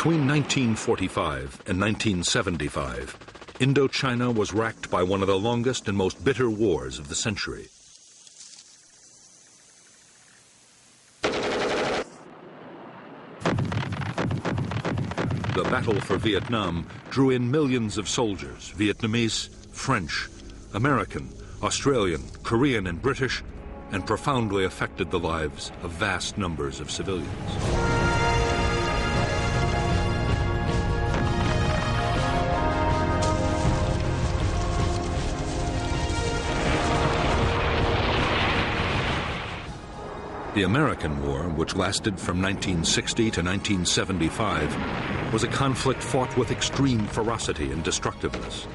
Between 1945 and 1975, Indochina was racked by one of the longest and most bitter wars of the century. The battle for Vietnam drew in millions of soldiers, Vietnamese, French, American, Australian, Korean, and British, and profoundly affected the lives of vast numbers of civilians. The American War, which lasted from 1960 to 1975, was a conflict fought with extreme ferocity and destructiveness.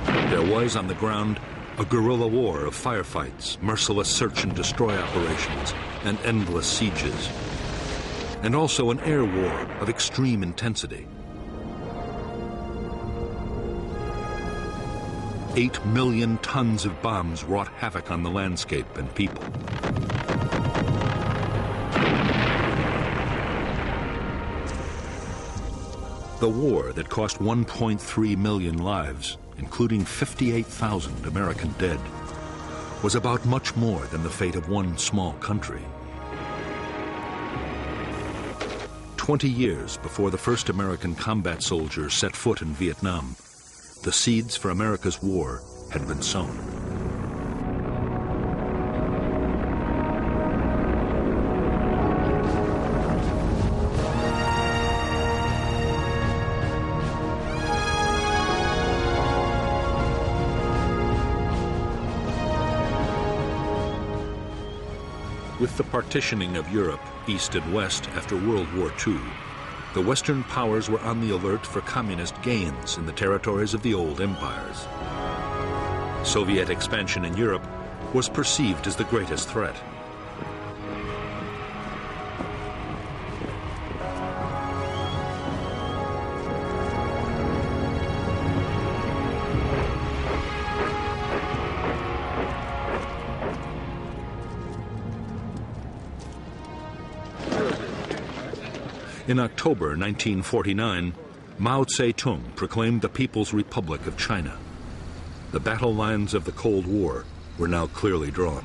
There was, on the ground, a guerrilla war of firefights, merciless search and destroy operations, and endless sieges, and also an air war of extreme intensity. 8 million tons of bombs wrought havoc on the landscape and people. The war that cost 1.3 million lives, including 58,000 American dead, was about much more than the fate of one small country. 20 years before the first American combat soldier set foot in Vietnam, the seeds for America's war had been sown. With the partitioning of Europe, east and west, after World War II, the Western powers were on the alert for communist gains in the territories of the old empires. Soviet expansion in Europe was perceived as the greatest threat. In October 1949, Mao Zedong proclaimed the People's Republic of China. The battle lines of the Cold War were now clearly drawn.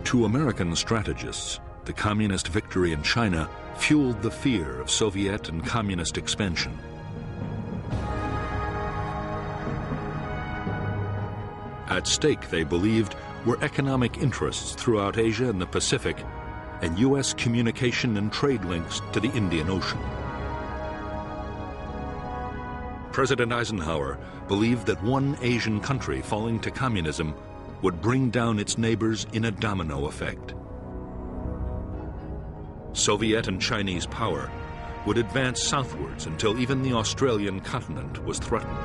To American strategists, the communist victory in China fueled the fear of Soviet and communist expansion. At stake, they believed, were economic interests throughout Asia and the Pacific, and U.S. communication and trade links to the Indian Ocean. President Eisenhower believed that one Asian country falling to communism would bring down its neighbors in a domino effect. Soviet and Chinese power would advance southwards until even the Australian continent was threatened.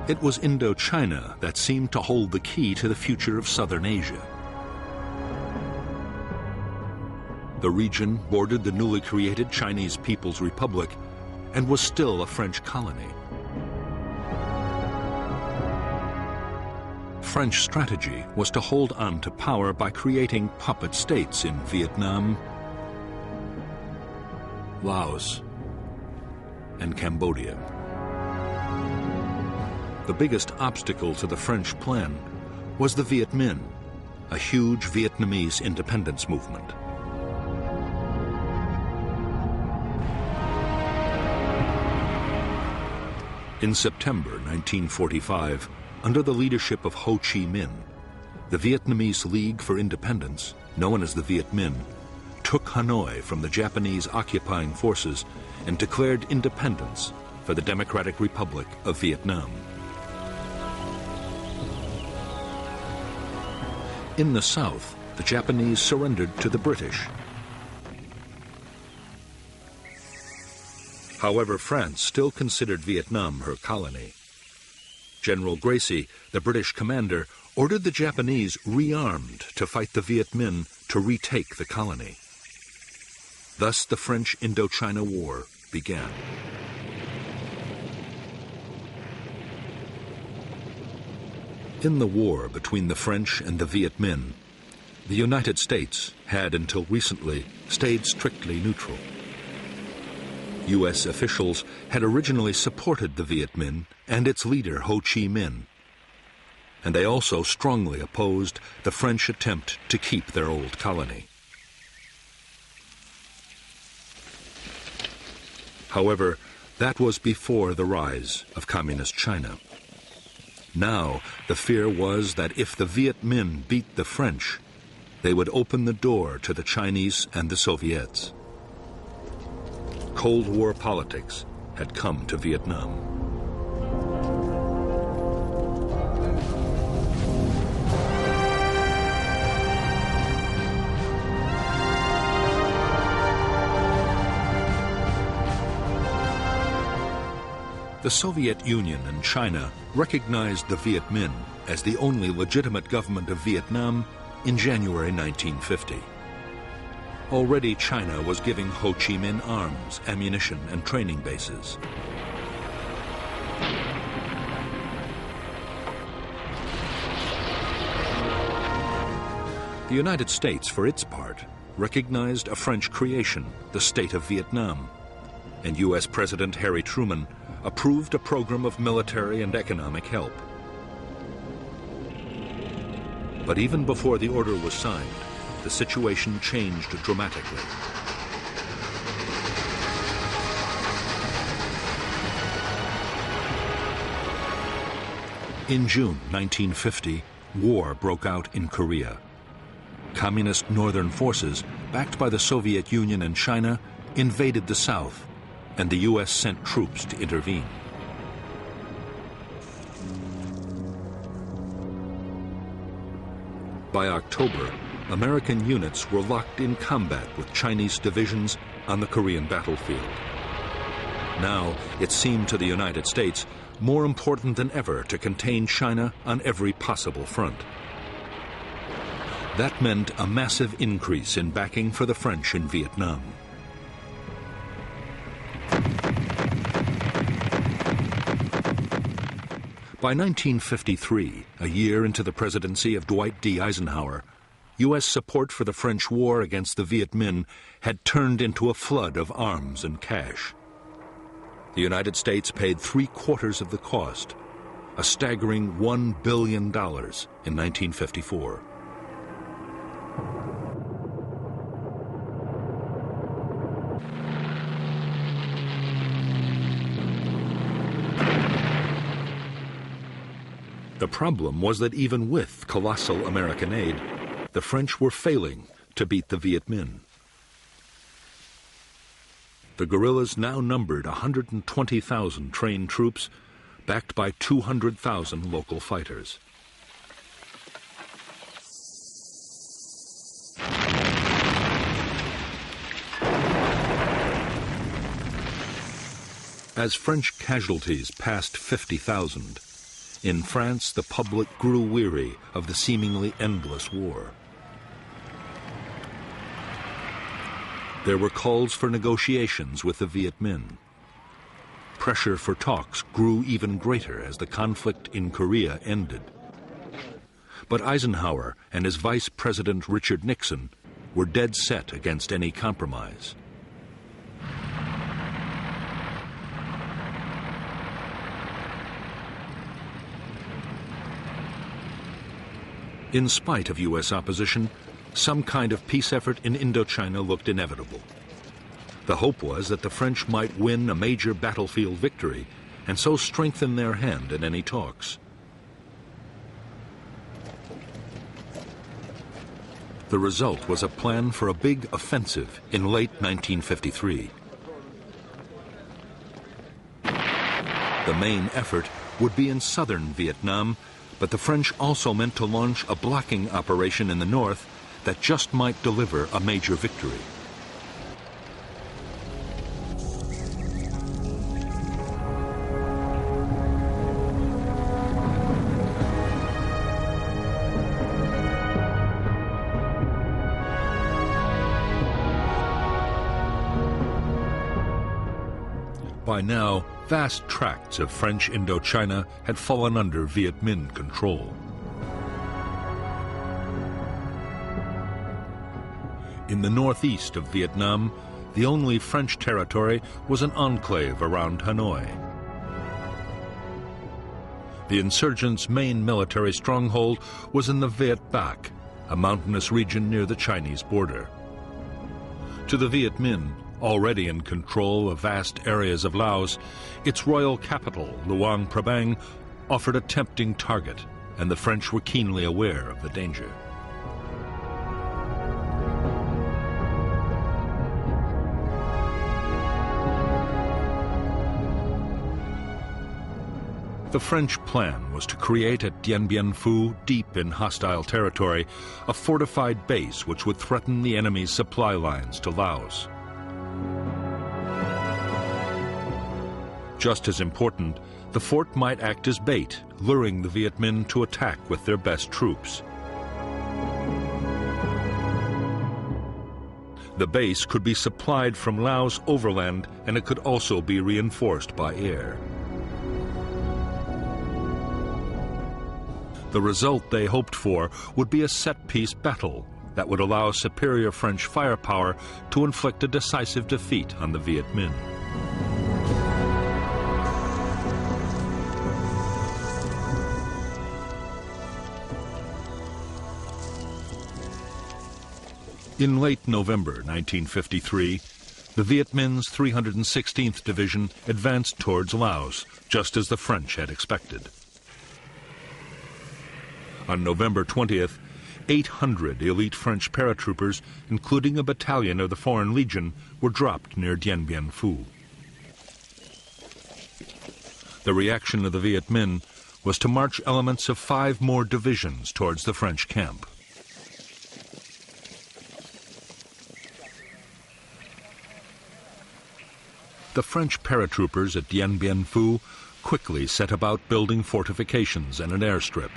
It was Indochina that seemed to hold the key to the future of southern Asia. The region bordered the newly created Chinese People's Republic and was still a French colony. French strategy was to hold on to power by creating puppet states in Vietnam, Laos, and Cambodia. The biggest obstacle to the French plan was the Viet Minh, a huge Vietnamese independence movement. In September 1945, under the leadership of Ho Chi Minh, the Vietnamese League for Independence, known as the Viet Minh, took Hanoi from the Japanese occupying forces and declared independence for the Democratic Republic of Vietnam. In the south, the Japanese surrendered to the British. However, France still considered Vietnam her colony. General Gracie, the British commander, ordered the Japanese rearmed to fight the Viet Minh to retake the colony. Thus the French Indochina War began. In the war between the French and the Viet Minh, the United States had until recently stayed strictly neutral. U.S. officials had originally supported the Viet Minh and its leader Ho Chi Minh, and they also strongly opposed the French attempt to keep their old colony. However, that was before the rise of Communist China. Now, the fear was that if the Viet Minh beat the French, they would open the door to the Chinese and the Soviets. Cold War politics had come to Vietnam. The Soviet Union and China recognized the Viet Minh as the only legitimate government of Vietnam in January 1950. Already China was giving Ho Chi Minh arms, ammunition, and training bases. The United States, for its part, recognized a French creation, the State of Vietnam, and U.S. President Harry Truman approved a program of military and economic help. But even before the order was signed, the situation changed dramatically. In June 1950, war broke out in Korea. Communist northern forces, backed by the Soviet Union and China, invaded the South, and the U.S. sent troops to intervene. By October, American units were locked in combat with Chinese divisions on the Korean battlefield. Now, it seemed to the United States more important than ever to contain China on every possible front. That meant a massive increase in backing for the French in Vietnam. By 1953, a year into the presidency of Dwight D. Eisenhower, U.S. support for the French war against the Viet Minh had turned into a flood of arms and cash. The United States paid 3/4 of the cost, a staggering $1 billion in 1954. The problem was that even with colossal American aid, the French were failing to beat the Viet Minh. The guerrillas now numbered 120,000 trained troops, backed by 200,000 local fighters. As French casualties passed 50,000, in France the public grew weary of the seemingly endless war. There were calls for negotiations with the Viet Minh. Pressure for talks grew even greater as the conflict in Korea ended. But Eisenhower and his Vice President Richard Nixon were dead set against any compromise. In spite of U.S. opposition, some kind of peace effort in Indochina looked inevitable. The hope was that the French might win a major battlefield victory and so strengthen their hand in any talks. The result was a plan for a big offensive in late 1953. The main effort would be in southern Vietnam, but the French also meant to launch a blocking operation in the north that just might deliver a major victory. By now, vast tracts of French Indochina had fallen under Viet Minh control. In the northeast of Vietnam, the only French territory was an enclave around Hanoi. The insurgents' main military stronghold was in the Viet Bac, a mountainous region near the Chinese border. To the Viet Minh, already in control of vast areas of Laos, its royal capital, Luang Prabang, offered a tempting target, and the French were keenly aware of the danger. The French plan was to create at Dien Bien Phu, deep in hostile territory, a fortified base which would threaten the enemy's supply lines to Laos. Just as important, the fort might act as bait, luring the Viet Minh to attack with their best troops. The base could be supplied from Laos overland, and it could also be reinforced by air. The result they hoped for would be a set-piece battle that would allow superior French firepower to inflict a decisive defeat on the Viet Minh. In late November 1953, the Viet Minh's 316th Division advanced towards Laos, just as the French had expected. On November 20th, 800 elite French paratroopers, including a battalion of the Foreign Legion, were dropped near Dien Bien Phu. The reaction of the Viet Minh was to march elements of 5 more divisions towards the French camp. The French paratroopers at Dien Bien Phu quickly set about building fortifications and an airstrip.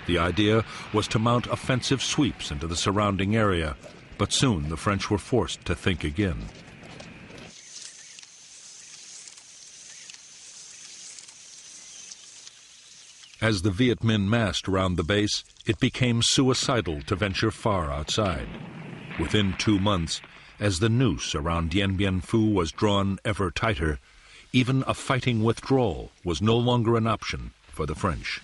The idea was to mount offensive sweeps into the surrounding area, but soon the French were forced to think again. As the Viet Minh massed around the base, it became suicidal to venture far outside. Within 2 months, as the noose around Dien Bien Phu was drawn ever tighter, even a fighting withdrawal was no longer an option for the French.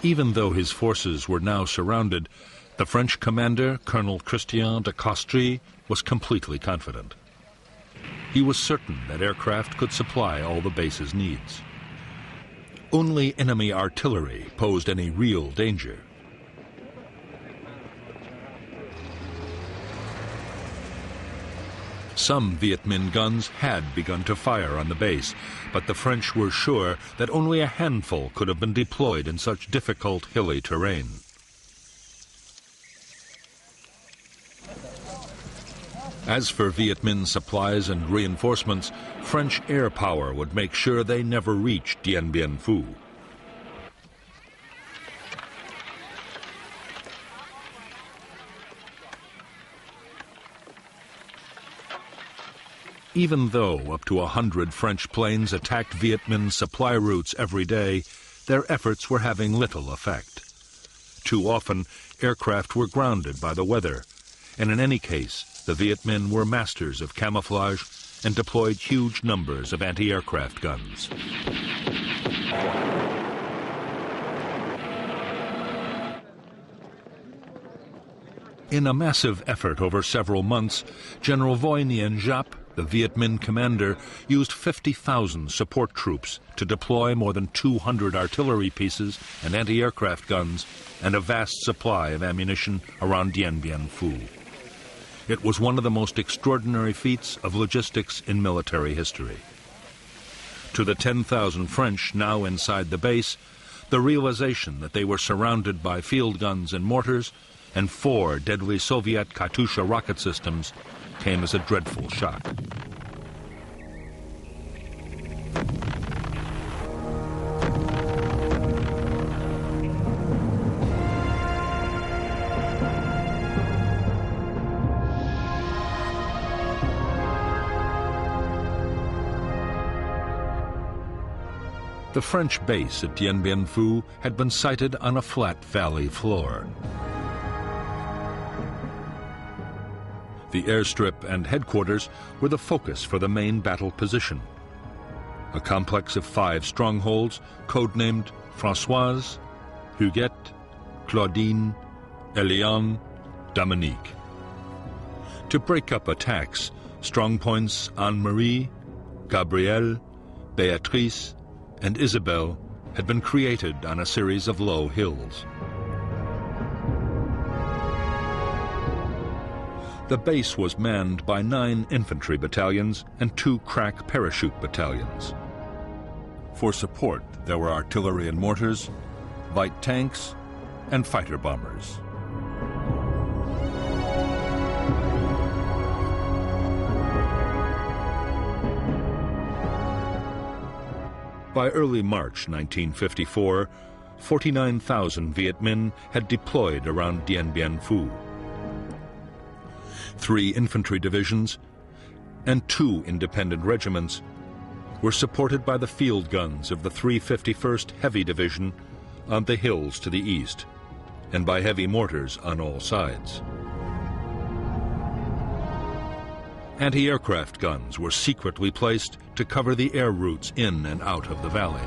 Even though his forces were now surrounded, the French commander, Colonel Christian de Castries, was completely confident. He was certain that aircraft could supply all the base's needs. Only enemy artillery posed any real danger. Some Viet Minh guns had begun to fire on the base, but the French were sure that only a handful could have been deployed in such difficult hilly terrain. As for Viet Minh supplies and reinforcements, French air power would make sure they never reached Dien Bien Phu. Even though up to 100 French planes attacked Viet Minh supply routes every day, their efforts were having little effect. Too often, aircraft were grounded by the weather, and in any case, the Viet Minh were masters of camouflage and deployed huge numbers of anti-aircraft guns. In a massive effort over several months, General Voi Nguyen Giap, the Viet Minh commander, used 50,000 support troops to deploy more than 200 artillery pieces and anti-aircraft guns and a vast supply of ammunition around Dien Bien Phu. It was one of the most extraordinary feats of logistics in military history. To the 10,000 French now inside the base, the realization that they were surrounded by field guns and mortars and 4 deadly Soviet Katyusha rocket systems came as a dreadful shock. The French base at Dien Bien Phu had been sited on a flat valley floor. The airstrip and headquarters were the focus for the main battle position, a complex of 5 strongholds codenamed Françoise, Huguette, Claudine, Eliane, Dominique. To break up attacks, strongpoints Anne-Marie, Gabrielle, Béatrice, and Isabelle had been created on a series of low hills. The base was manned by 9 infantry battalions and 2 crack parachute battalions. For support, there were artillery and mortars, light tanks, and fighter bombers. By early March 1954, 49,000 Viet Minh had deployed around Dien Bien Phu. 3 infantry divisions and 2 independent regiments were supported by the field guns of the 351st Heavy Division on the hills to the east, and by heavy mortars on all sides. Anti-aircraft guns were secretly placed to cover the air routes in and out of the valley.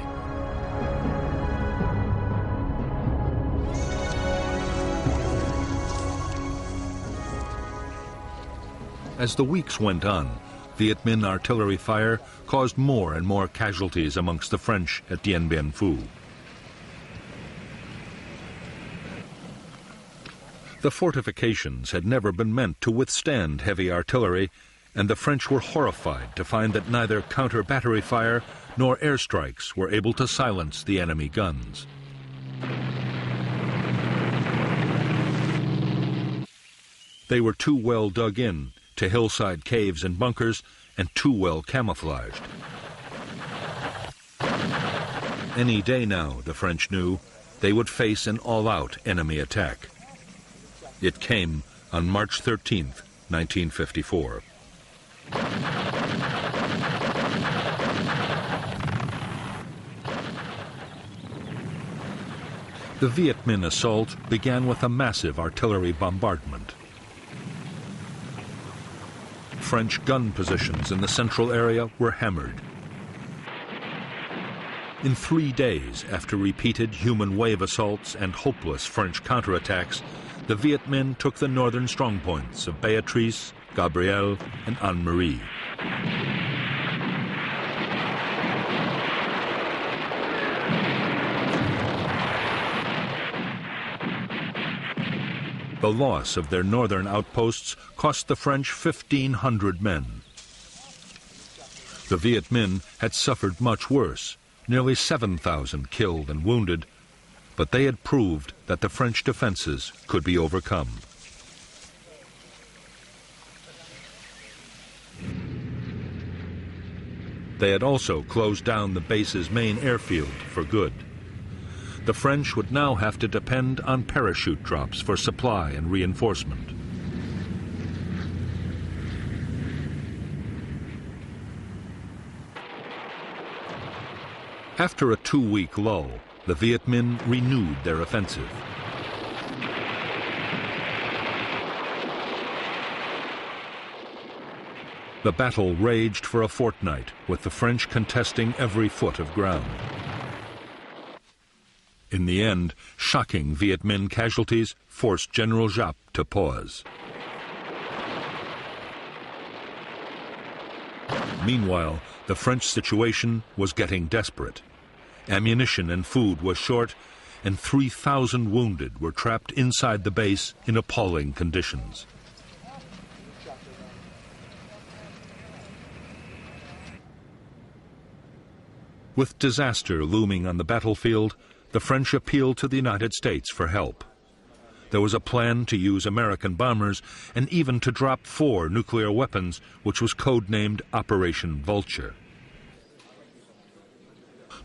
As the weeks went on, Viet Minh artillery fire caused more and more casualties amongst the French at Dien Bien Phu. The fortifications had never been meant to withstand heavy artillery, and the French were horrified to find that neither counter-battery fire nor airstrikes were able to silence the enemy guns. They were too well dug in to hillside caves and bunkers, and too well camouflaged. Any day now, the French knew, they would face an all-out enemy attack. It came on March 13th, 1954. The Viet Minh assault began with a massive artillery bombardment. French gun positions in the central area were hammered. In 3 days, after repeated human wave assaults and hopeless French counterattacks, the Viet Minh took the northern strongpoints of Béatrice, Gabrielle, and Anne-Marie. The loss of their northern outposts cost the French 1,500 men. The Viet Minh had suffered much worse, nearly 7,000 killed and wounded, but they had proved that the French defenses could be overcome. They had also closed down the base's main airfield for good. The French would now have to depend on parachute drops for supply and reinforcement. After a 2-week lull, the Viet Minh renewed their offensive. The battle raged for a fortnight, with the French contesting every foot of ground. In the end, shocking Viet Minh casualties forced General Giap to pause. Meanwhile, the French situation was getting desperate. Ammunition and food was short, and 3,000 wounded were trapped inside the base in appalling conditions. With disaster looming on the battlefield, the French appealed to the United States for help. There was a plan to use American bombers and even to drop 4 nuclear weapons, which was codenamed Operation Vulture.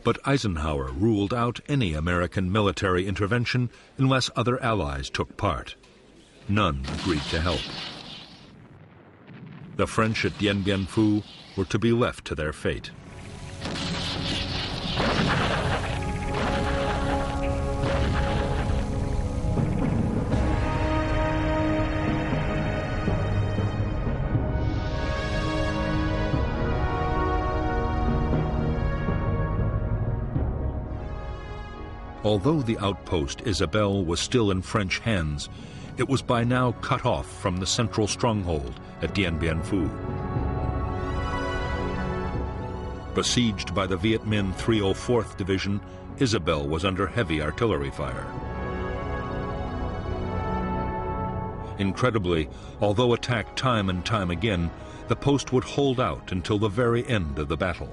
But Eisenhower ruled out any American military intervention unless other allies took part. None agreed to help. The French at Dien Bien Phu were to be left to their fate. Although the outpost Isabelle was still in French hands, it was by now cut off from the central stronghold at Dien Bien Phu. Besieged by the Viet Minh 304th Division, Isabelle was under heavy artillery fire. Incredibly, although attacked time and time again, the post would hold out until the very end of the battle.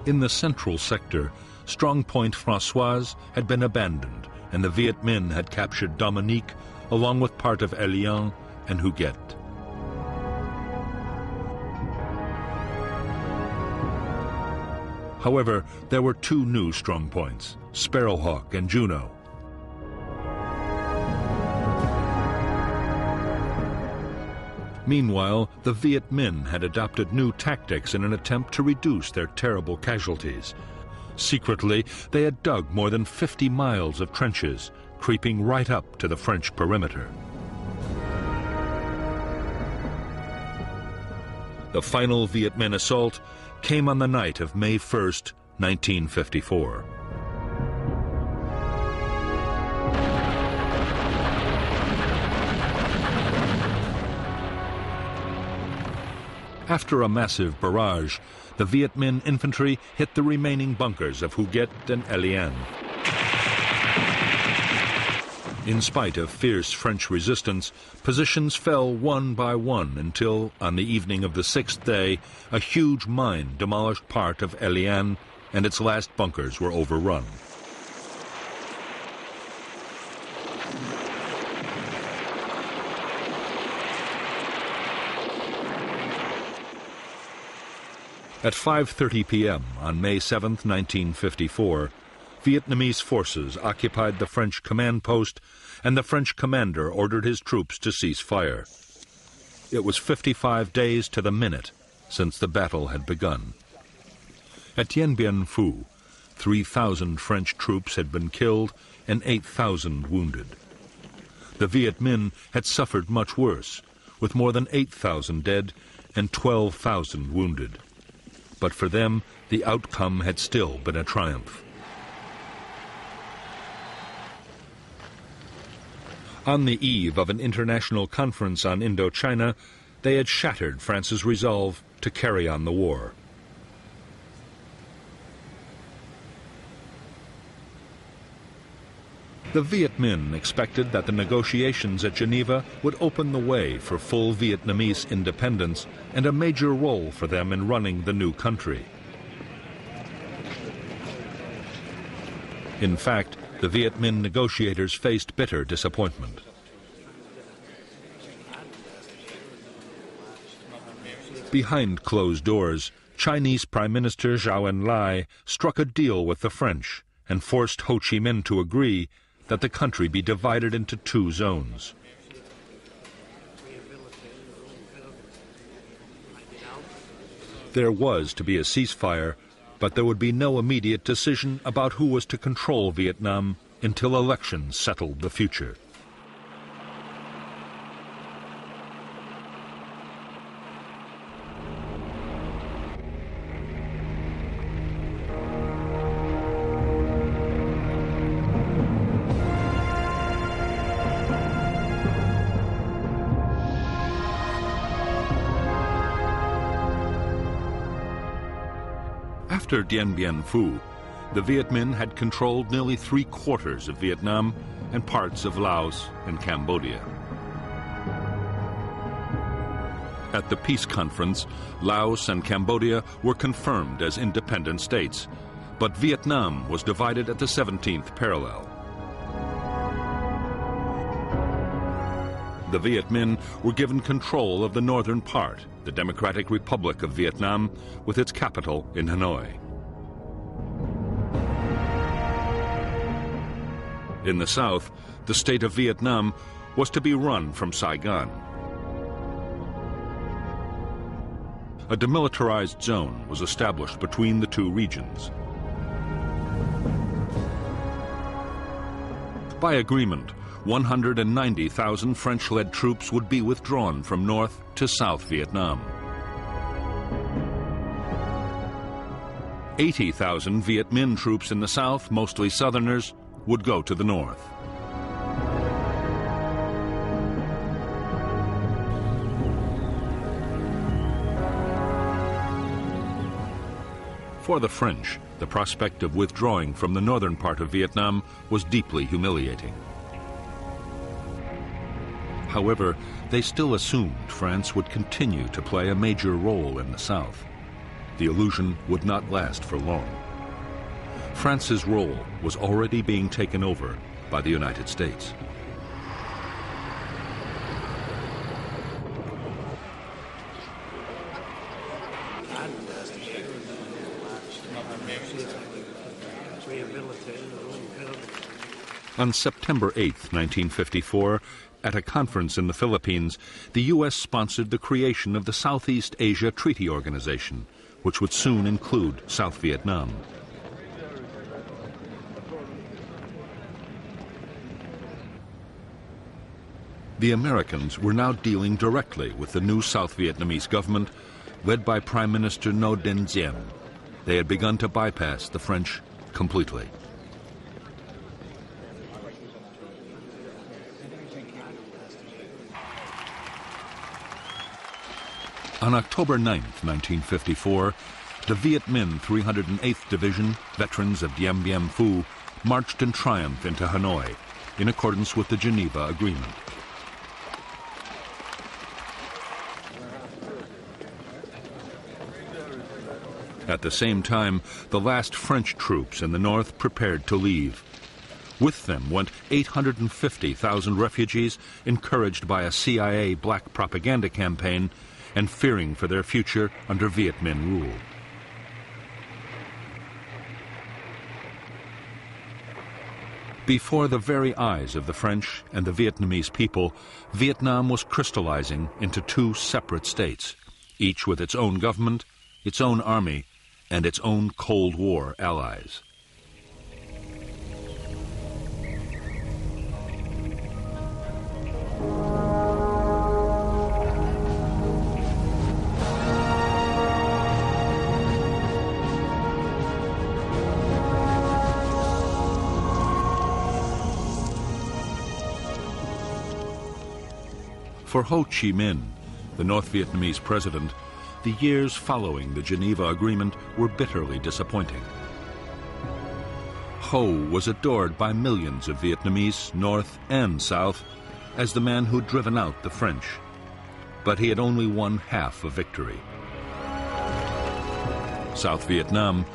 In the central sector, Strongpoint Françoise had been abandoned, and the Viet Minh had captured Dominique along with part of Elian and Huguet. However, there were two new strongpoints, Sparrowhawk and Juno. Meanwhile, the Viet Minh had adopted new tactics in an attempt to reduce their terrible casualties. Secretly, they had dug more than 50 miles of trenches, creeping right up to the French perimeter. The final Viet Minh assault came on the night of May 1st, 1954. After a massive barrage, the Viet Minh infantry hit the remaining bunkers of Huguet and Elian. In spite of fierce French resistance, positions fell one by one until, on the evening of the sixth day, a huge mine demolished part of Elian and its last bunkers were overrun. At 5:30 p.m. on May 7, 1954, Vietnamese forces occupied the French command post, and the French commander ordered his troops to cease fire. It was 55 days to the minute since the battle had begun. At Dien Bien Phu, 3,000 French troops had been killed and 8,000 wounded. The Viet Minh had suffered much worse, with more than 8,000 dead and 12,000 wounded. But for them, the outcome had still been a triumph. On the eve of an international conference on Indochina, they had shattered France's resolve to carry on the war. The Viet Minh expected that the negotiations at Geneva would open the way for full Vietnamese independence and a major role for them in running the new country. In fact, the Viet Minh negotiators faced bitter disappointment. Behind closed doors, Chinese Prime Minister Zhou Enlai struck a deal with the French and forced Ho Chi Minh to agree that the country be divided into two zones. There was to be a ceasefire, but there would be no immediate decision about who was to control Vietnam until elections settled the future. After Dien Bien Phu, the Viet Minh had controlled nearly 3/4 of Vietnam and parts of Laos and Cambodia. At the peace conference, Laos and Cambodia were confirmed as independent states, but Vietnam was divided at the 17th parallel. The Viet Minh were given control of the northern part, the Democratic Republic of Vietnam, with its capital in Hanoi. In the south, the state of Vietnam was to be run from Saigon. A demilitarized zone was established between the two regions. By agreement, 190,000 French-led troops would be withdrawn from North to South Vietnam. 80,000 Viet Minh troops in the south, mostly Southerners, would go to the north. For the French, the prospect of withdrawing from the northern part of Vietnam was deeply humiliating. However, they still assumed France would continue to play a major role in the south. The illusion would not last for long. France's role was already being taken over by the United States. On September 8, 1954, at a conference in the Philippines, the U.S. sponsored the creation of the Southeast Asia Treaty Organization, which would soon include South Vietnam. The Americans were now dealing directly with the new South Vietnamese government, led by Prime Minister Ngo Dinh Diem. They had begun to bypass the French completely. On October 9, 1954, the Viet Minh 308th Division, veterans of Dien Bien Phu, marched in triumph into Hanoi, in accordance with the Geneva Agreement. At the same time, the last French troops in the north prepared to leave. With them went 850,000 refugees, encouraged by a CIA black propaganda campaign and fearing for their future under Viet Minh rule. Before the very eyes of the French and the Vietnamese people, Vietnam was crystallizing into two separate states, each with its own government, its own army, and its own Cold War allies. For Ho Chi Minh, the North Vietnamese president, the years following the Geneva Agreement were bitterly disappointing. Ho was adored by millions of Vietnamese, North and South, as the man who'd driven out the French. But he had only won half a victory. South Vietnam,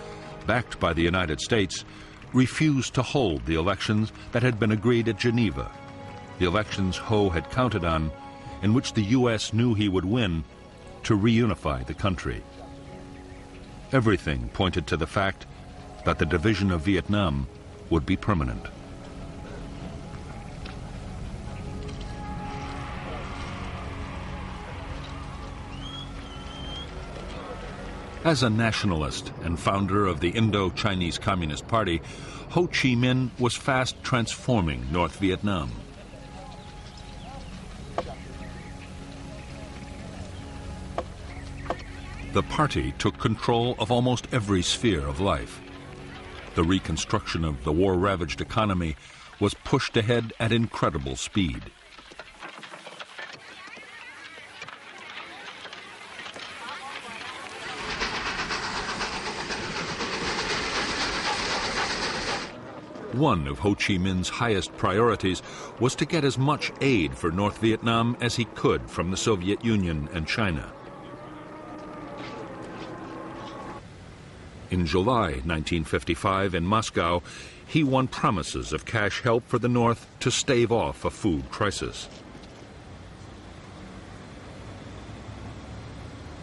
backed by the United States, refused to hold the elections that had been agreed at Geneva, the elections Ho had counted on, in which the U.S. knew he would win, to reunify the country. Everything pointed to the fact that the division of Vietnam would be permanent. As a nationalist and founder of the Indo-Chinese Communist Party, Ho Chi Minh was fast transforming North Vietnam. The party took control of almost every sphere of life. The reconstruction of the war-ravaged economy was pushed ahead at incredible speed. One of Ho Chi Minh's highest priorities was to get as much aid for North Vietnam as he could from the Soviet Union and China. In July 1955 in Moscow, he won promises of cash help for the North to stave off a food crisis.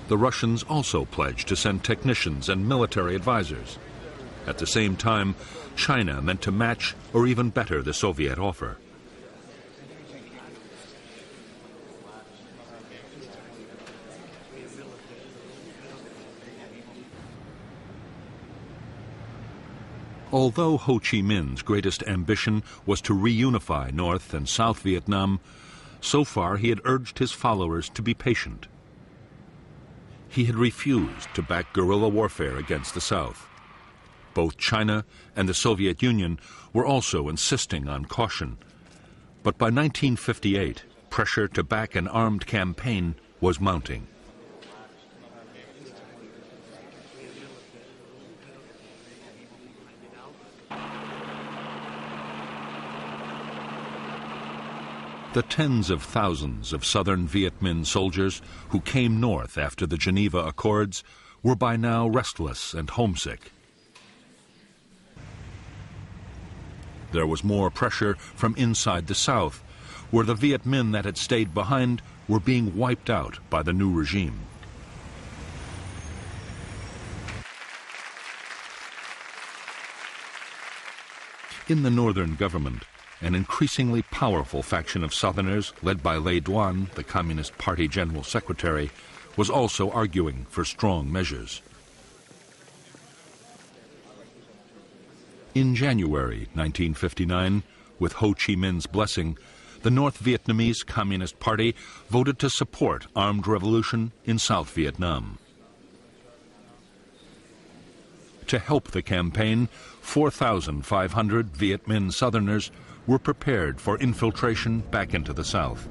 The Russians also pledged to send technicians and military advisors. At the same time, China meant to match or even better the Soviet offer. Although Ho Chi Minh's greatest ambition was to reunify North and South Vietnam, so far he had urged his followers to be patient. He had refused to back guerrilla warfare against the South. Both China and the Soviet Union were also insisting on caution. But by 1958, pressure to back an armed campaign was mounting. The tens of thousands of southern Viet Minh soldiers who came north after the Geneva Accords were by now restless and homesick. There was more pressure from inside the South, where the Viet Minh that had stayed behind were being wiped out by the new regime. In the northern government, an increasingly powerful faction of Southerners, led by Lê Duan, the Communist Party General Secretary, was also arguing for strong measures. In January 1959, with Ho Chi Minh's blessing, the North Vietnamese Communist Party voted to support armed revolution in South Vietnam. To help the campaign, 4,500 Viet Minh Southerners were prepared for infiltration back into the South.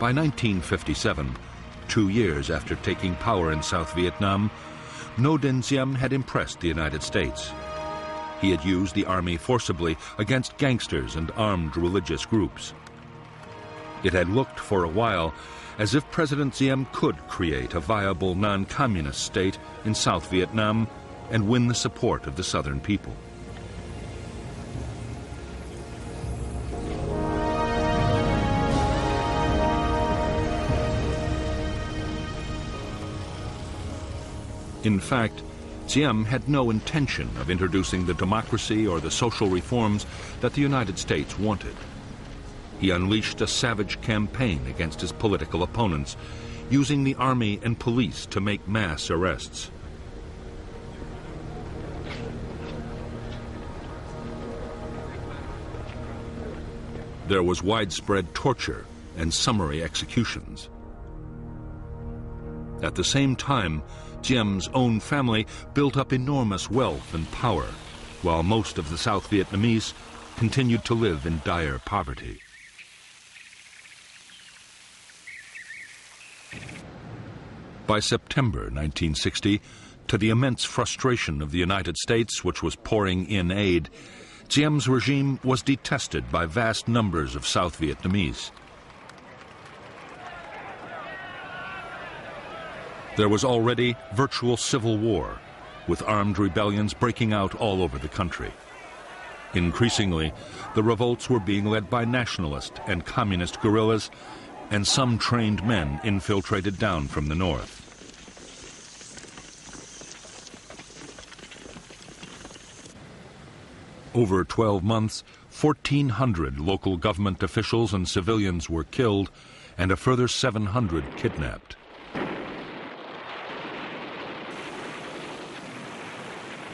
By 1957, 2 years after taking power in South Vietnam, Ngo Dinh Diem had impressed the United States. He had used the army forcibly against gangsters and armed religious groups. It had looked for a while as if President Diem could create a viable non-communist state in South Vietnam and win the support of the southern people. In fact, Diem had no intention of introducing the democracy or the social reforms that the United States wanted. He unleashed a savage campaign against his political opponents, using the army and police to make mass arrests. There was widespread torture and summary executions. At the same time, Diem's own family built up enormous wealth and power, while most of the South Vietnamese continued to live in dire poverty. By September 1960, to the immense frustration of the United States, which was pouring in aid, Diem's regime was detested by vast numbers of South Vietnamese. There was already virtual civil war, with armed rebellions breaking out all over the country. Increasingly, the revolts were being led by nationalist and communist guerrillas, and some trained men infiltrated down from the north. Over 12 months, 1,400 local government officials and civilians were killed, and a further 700 kidnapped.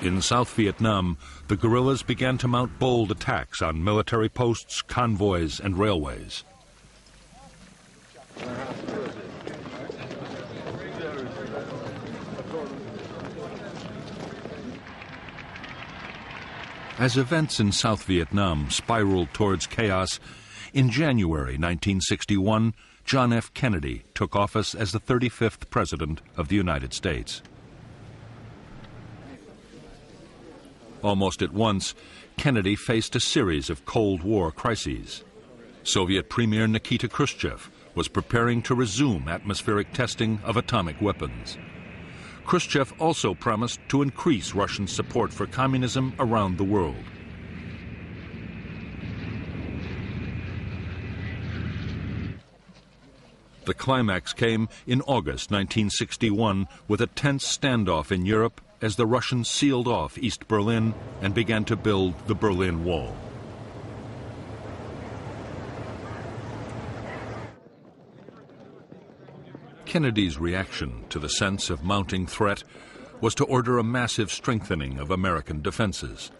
In South Vietnam, the guerrillas began to mount bold attacks on military posts, convoys, and railways. As events in South Vietnam spiraled towards chaos, in January 1961, John F. Kennedy took office as the 35th President of the United States. Almost at once, Kennedy faced a series of Cold War crises. Soviet Premier Nikita Khrushchev was preparing to resume atmospheric testing of atomic weapons. Khrushchev also promised to increase Russian support for communism around the world. The climax came in August 1961 with a tense standoff in Europe as the Russians sealed off East Berlin and began to build the Berlin Wall. Kennedy's reaction to the sense of mounting threat was to order a massive strengthening of American defenses.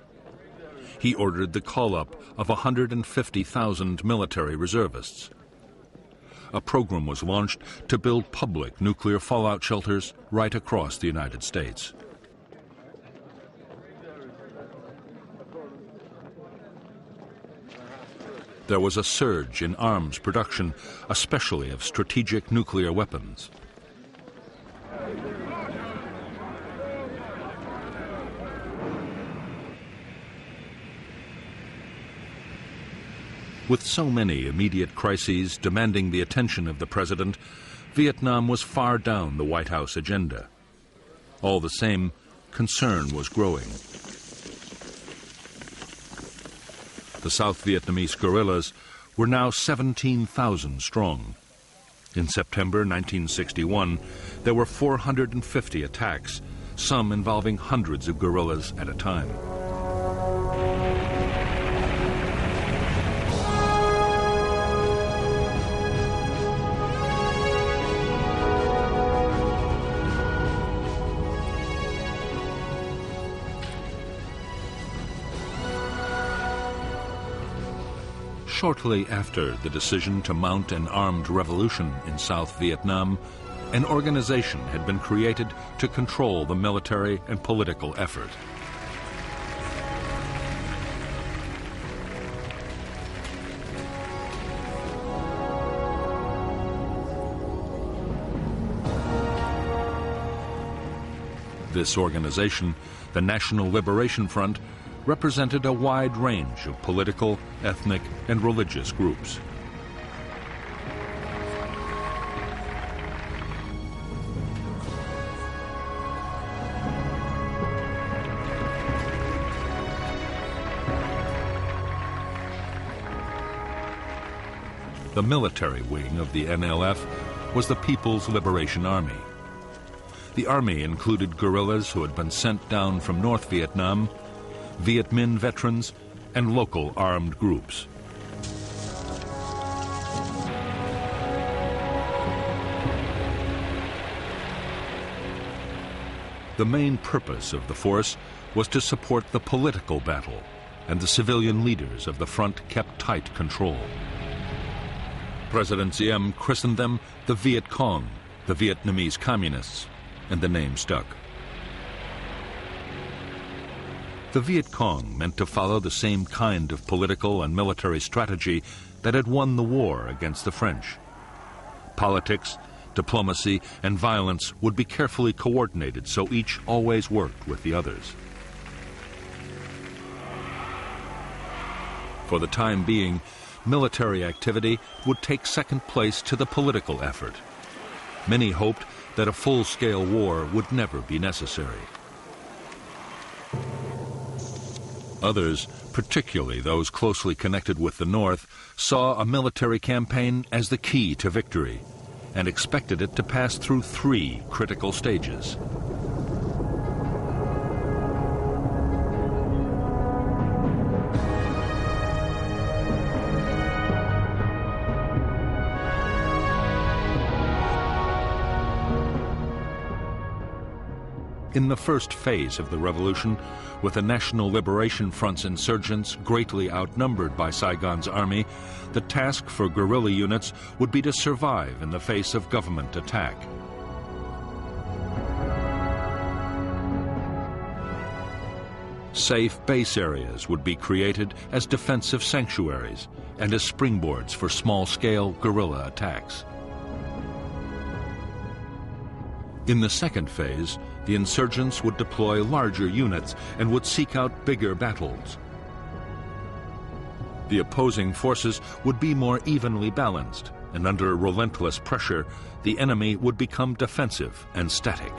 He ordered the call-up of 150,000 military reservists. A program was launched to build public nuclear fallout shelters right across the United States. There was a surge in arms production, especially of strategic nuclear weapons. With so many immediate crises demanding the attention of the president, Vietnam was far down the White House agenda. All the same, concern was growing. The South Vietnamese guerrillas were now 17,000 strong. In September 1961, there were 450 attacks, some involving hundreds of guerrillas at a time. Shortly after the decision to mount an armed revolution in South Vietnam, an organization had been created to control the military and political effort. This organization, the National Liberation Front, represented a wide range of political, ethnic, and religious groups. The military wing of the NLF was the People's Liberation Army. The army included guerrillas who had been sent down from North Vietnam, Viet Minh veterans, and local armed groups. The main purpose of the force was to support the political battle, and the civilian leaders of the front kept tight control. President Diem christened them the Viet Cong, the Vietnamese Communists, and the name stuck. The Viet Cong meant to follow the same kind of political and military strategy that had won the war against the French. Politics, diplomacy, and violence would be carefully coordinated so each always worked with the others. For the time being, military activity would take second place to the political effort. Many hoped that a full-scale war would never be necessary. Others, particularly those closely connected with the North, saw a military campaign as the key to victory and expected it to pass through 3 critical stages. In the first phase of the revolution, with the National Liberation Front's insurgents greatly outnumbered by Saigon's army, the task for guerrilla units would be to survive in the face of government attack. Safe base areas would be created as defensive sanctuaries and as springboards for small-scale guerrilla attacks. In the second phase, the insurgents would deploy larger units and would seek out bigger battles. The opposing forces would be more evenly balanced, and under relentless pressure, the enemy would become defensive and static.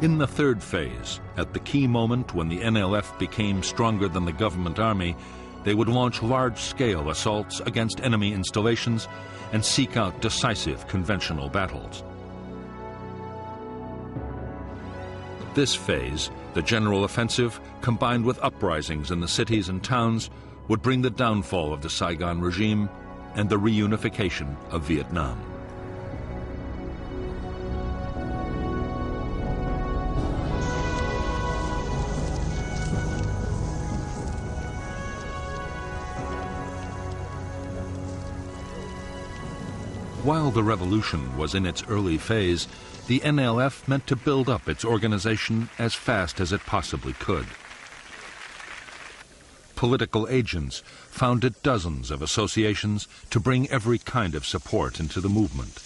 In the third phase, at the key moment when the NLF became stronger than the government army, they would launch large-scale assaults against enemy installations and seek out decisive conventional battles. This phase, the general offensive, combined with uprisings in the cities and towns, would bring the downfall of the Saigon regime and the reunification of Vietnam. While the revolution was in its early phase, the NLF meant to build up its organization as fast as it possibly could. Political agents founded dozens of associations to bring every kind of support into the movement.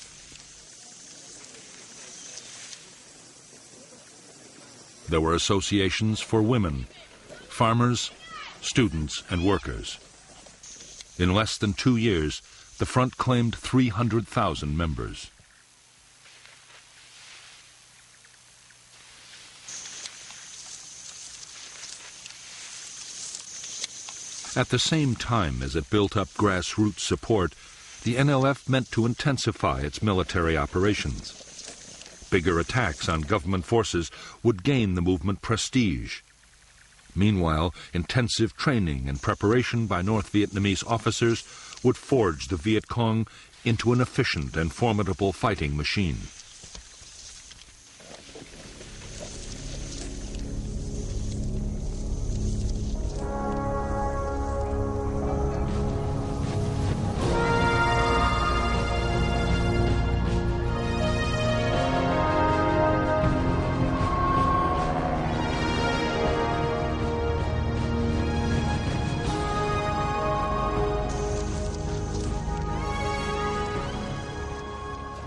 There were associations for women, farmers, students, and workers. In less than 2 years, the front claimed 300,000 members. At the same time as it built up grassroots support, the NLF meant to intensify its military operations. Bigger attacks on government forces would gain the movement prestige. Meanwhile, intensive training and preparation by North Vietnamese officers would forge the Viet Cong into an efficient and formidable fighting machine.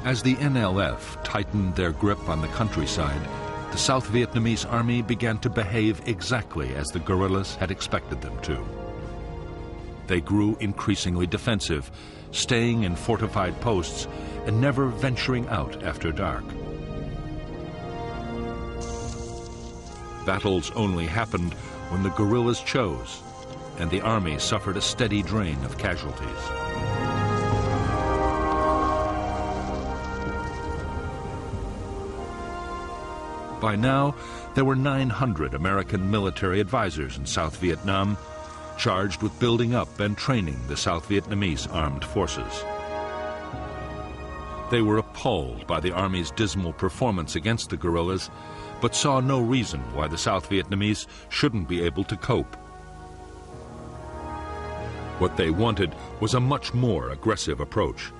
As the NLF tightened their grip on the countryside, the South Vietnamese army began to behave exactly as the guerrillas had expected them to. They grew increasingly defensive, staying in fortified posts and never venturing out after dark. Battles only happened when the guerrillas chose, and the army suffered a steady drain of casualties. By now, there were 900 American military advisors in South Vietnam, charged with building up and training the South Vietnamese armed forces. They were appalled by the Army's dismal performance against the guerrillas, but saw no reason why the South Vietnamese shouldn't be able to cope. What they wanted was a much more aggressive approach.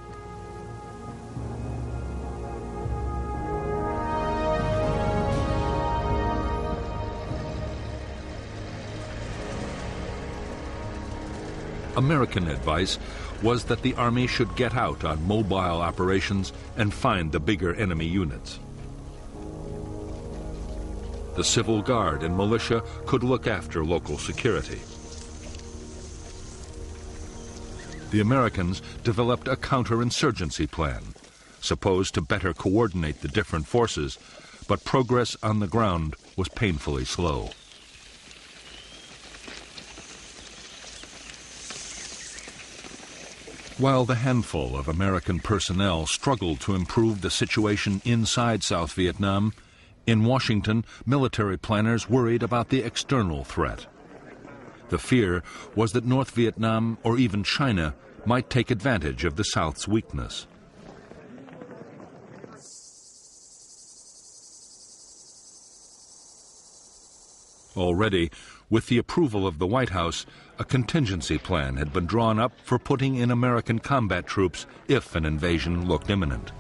American advice was that the Army should get out on mobile operations and find the bigger enemy units. The Civil Guard and militia could look after local security. The Americans developed a counterinsurgency plan, supposed to better coordinate the different forces, but progress on the ground was painfully slow. While the handful of American personnel struggled to improve the situation inside South Vietnam, in Washington, military planners worried about the external threat. The fear was that North Vietnam or even China might take advantage of the South's weakness. Already, with the approval of the White House, a contingency plan had been drawn up for putting in American combat troops if an invasion looked imminent.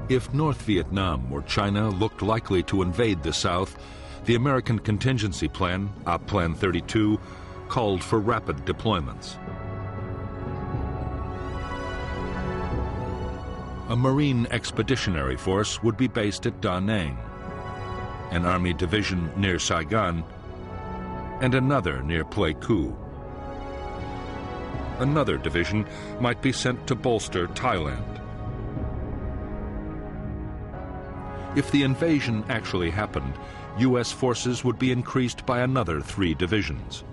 If North Vietnam or China looked likely to invade the South, the American contingency plan, Op Plan 32, called for rapid deployments. A Marine Expeditionary Force would be based at Da Nang, an Army division near Saigon, and another near Pleiku. Another division might be sent to bolster Thailand. If the invasion actually happened, U.S. forces would be increased by another 3 divisions.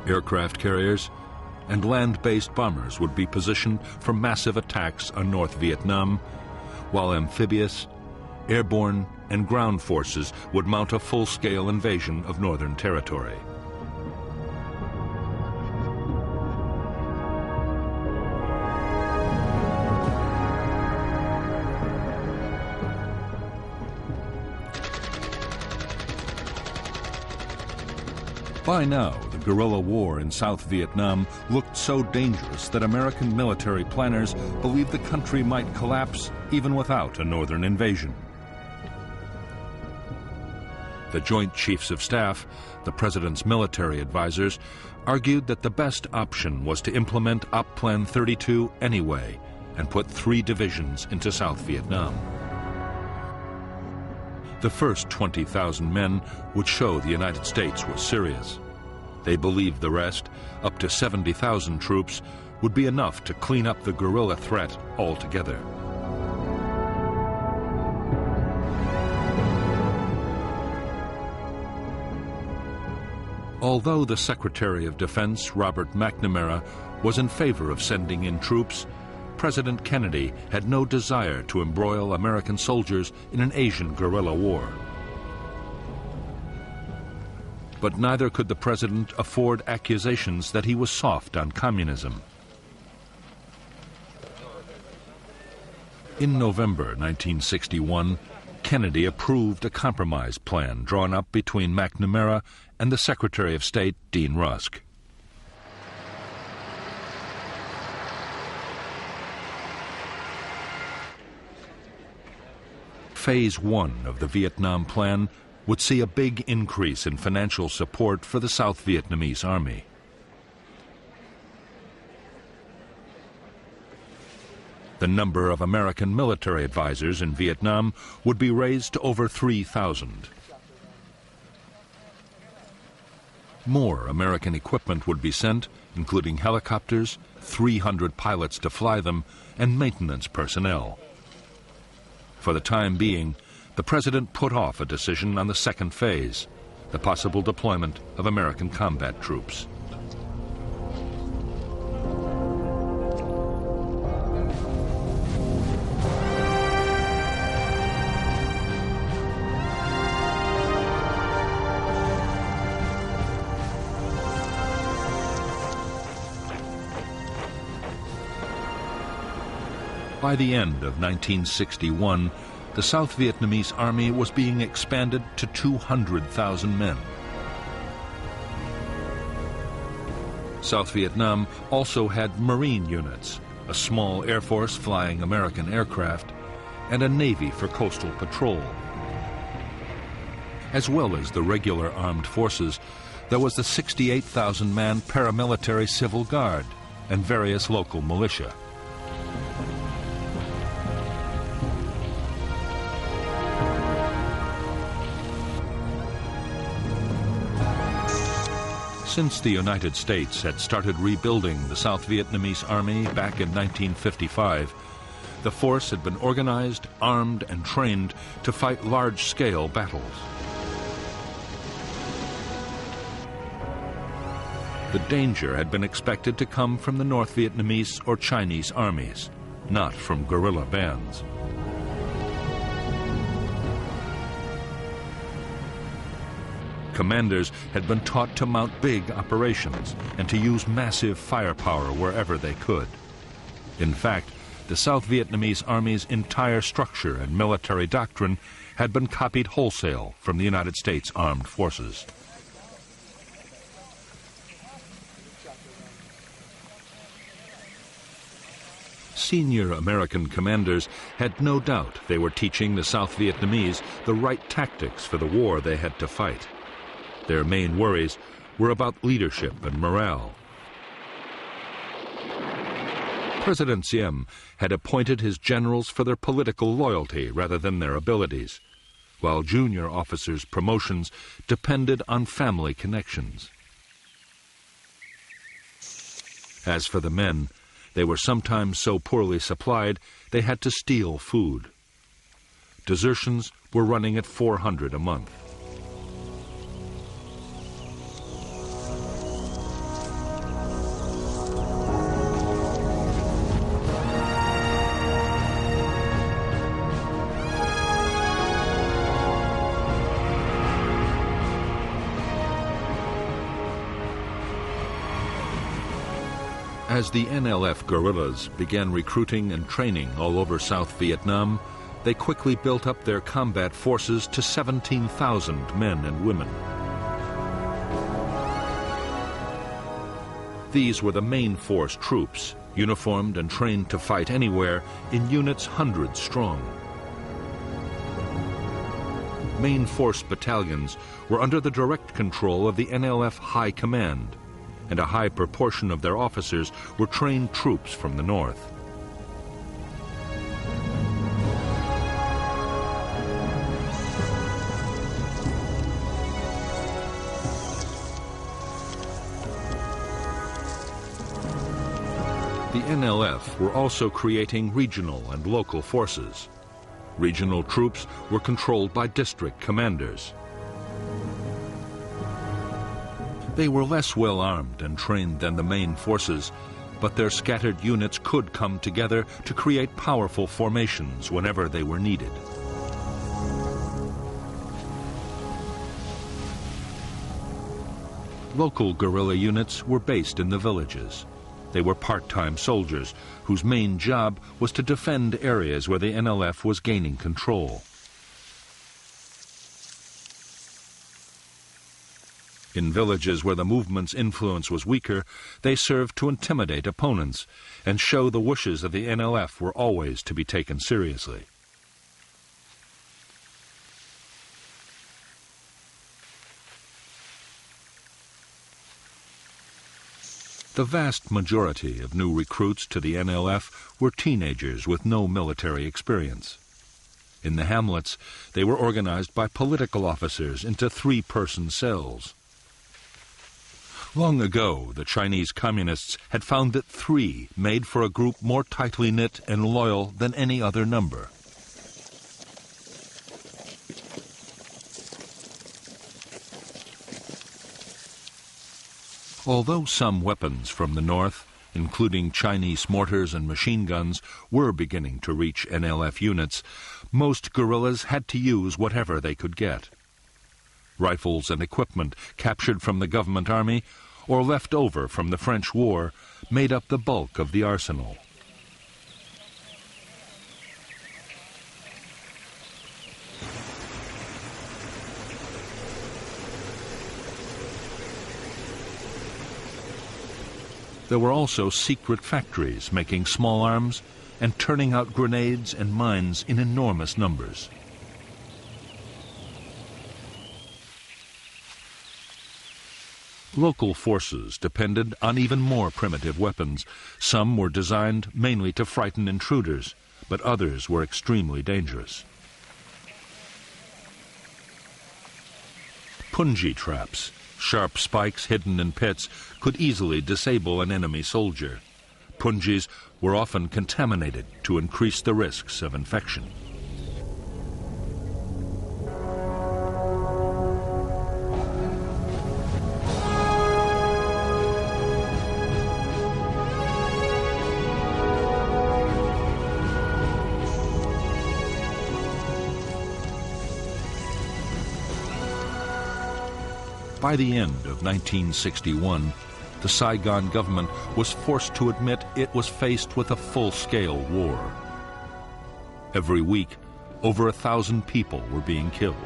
Aircraft carriers and land-based bombers would be positioned for massive attacks on North Vietnam, while amphibious, airborne, and ground forces would mount a full-scale invasion of Northern Territory. By now, the guerrilla war in South Vietnam looked so dangerous that American military planners believed the country might collapse even without a northern invasion. The Joint Chiefs of Staff, the President's military advisors, argued that the best option was to implement Op Plan 32 anyway and put 3 divisions into South Vietnam. The first 20,000 men would show the United States was serious. They believed the rest, up to 70,000 troops, would be enough to clean up the guerrilla threat altogether. Although the Secretary of Defense, Robert McNamara, was in favor of sending in troops, President Kennedy had no desire to embroil American soldiers in an Asian guerrilla war. But neither could the president afford accusations that he was soft on communism. In November 1961, Kennedy approved a compromise plan drawn up between McNamara and the Secretary of State, Dean Rusk. Phase 1 of the Vietnam Plan would see a big increase in financial support for the South Vietnamese Army. The number of American military advisors in Vietnam would be raised to over 3,000. More American equipment would be sent, including helicopters, 300 pilots to fly them, and maintenance personnel. For the time being, the president put off a decision on the second phase, the possible deployment of American combat troops. By the end of 1961, the South Vietnamese Army was being expanded to 200,000 men. South Vietnam also had Marine units, a small air force flying American aircraft, and a Navy for coastal patrol. As well as the regular armed forces, there was the 68,000-man paramilitary Civil Guard and various local militia. Since the United States had started rebuilding the South Vietnamese Army back in 1955, the force had been organized, armed, and trained to fight large-scale battles. The danger had been expected to come from the North Vietnamese or Chinese armies, not from guerrilla bands. Commanders had been taught to mount big operations and to use massive firepower wherever they could. In fact, the South Vietnamese Army's entire structure and military doctrine had been copied wholesale from the United States Armed Forces. Senior American commanders had no doubt they were teaching the South Vietnamese the right tactics for the war they had to fight. Their main worries were about leadership and morale. President Diem had appointed his generals for their political loyalty rather than their abilities, while junior officers' promotions depended on family connections. As for the men, they were sometimes so poorly supplied they had to steal food. Desertions were running at 400 a month. As the NLF guerrillas began recruiting and training all over South Vietnam, they quickly built up their combat forces to 17,000 men and women. These were the main force troops, uniformed and trained to fight anywhere in units hundreds strong. Main force battalions were under the direct control of the NLF High Command, and a high proportion of their officers were trained troops from the north. The NLF were also creating regional and local forces. Regional troops were controlled by district commanders. They were less well armed and trained than the main forces, but their scattered units could come together to create powerful formations whenever they were needed. Local guerrilla units were based in the villages. They were part-time soldiers whose main job was to defend areas where the NLF was gaining control. In villages where the movement's influence was weaker, they served to intimidate opponents and show the wishes of the NLF were always to be taken seriously. The vast majority of new recruits to the NLF were teenagers with no military experience. In the hamlets, they were organized by political officers into three-person cells. Long ago, the Chinese communists had found that three made for a group more tightly knit and loyal than any other number. Although some weapons from the north, including Chinese mortars and machine guns, were beginning to reach NLF units, most guerrillas had to use whatever they could get. Rifles and equipment captured from the government army or left over from the French War made up the bulk of the arsenal. There were also secret factories making small arms and turning out grenades and mines in enormous numbers. Local forces depended on even more primitive weapons. Some were designed mainly to frighten intruders, but others were extremely dangerous. Punji traps, sharp spikes hidden in pits, could easily disable an enemy soldier. Punjis were often contaminated to increase the risks of infection. By the end of 1961, the Saigon government was forced to admit it was faced with a full-scale war. Every week, over 1,000 people were being killed.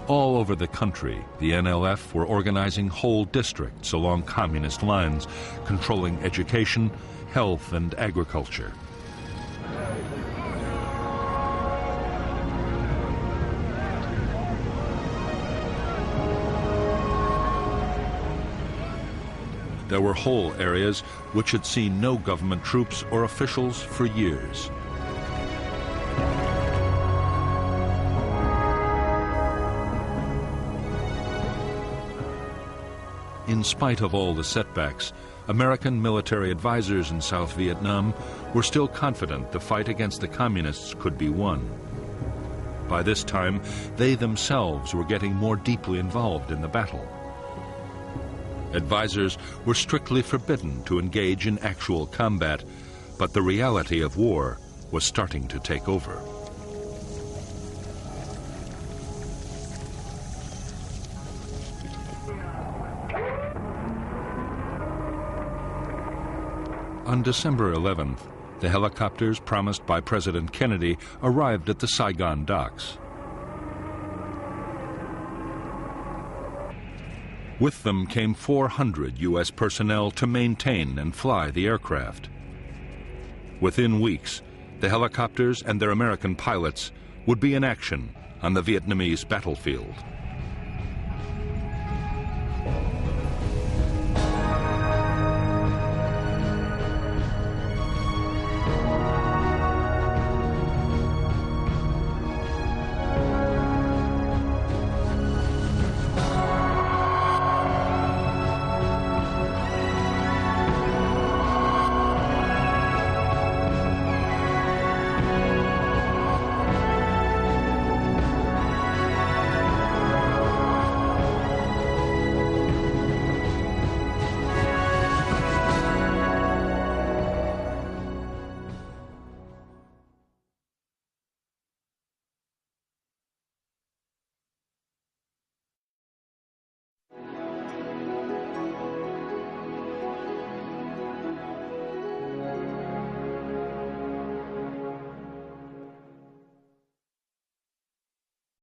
All over the country, the NLF were organizing whole districts along communist lines, controlling education, health, and agriculture. There were whole areas which had seen no government troops or officials for years. In spite of all the setbacks, American military advisors in South Vietnam were still confident the fight against the communists could be won. By this time, they themselves were getting more deeply involved in the battle. Advisors were strictly forbidden to engage in actual combat, but the reality of war was starting to take over. On December 11th, the helicopters promised by President Kennedy arrived at the Saigon docks. With them came 400 U.S. personnel to maintain and fly the aircraft. Within weeks, the helicopters and their American pilots would be in action on the Vietnamese battlefield.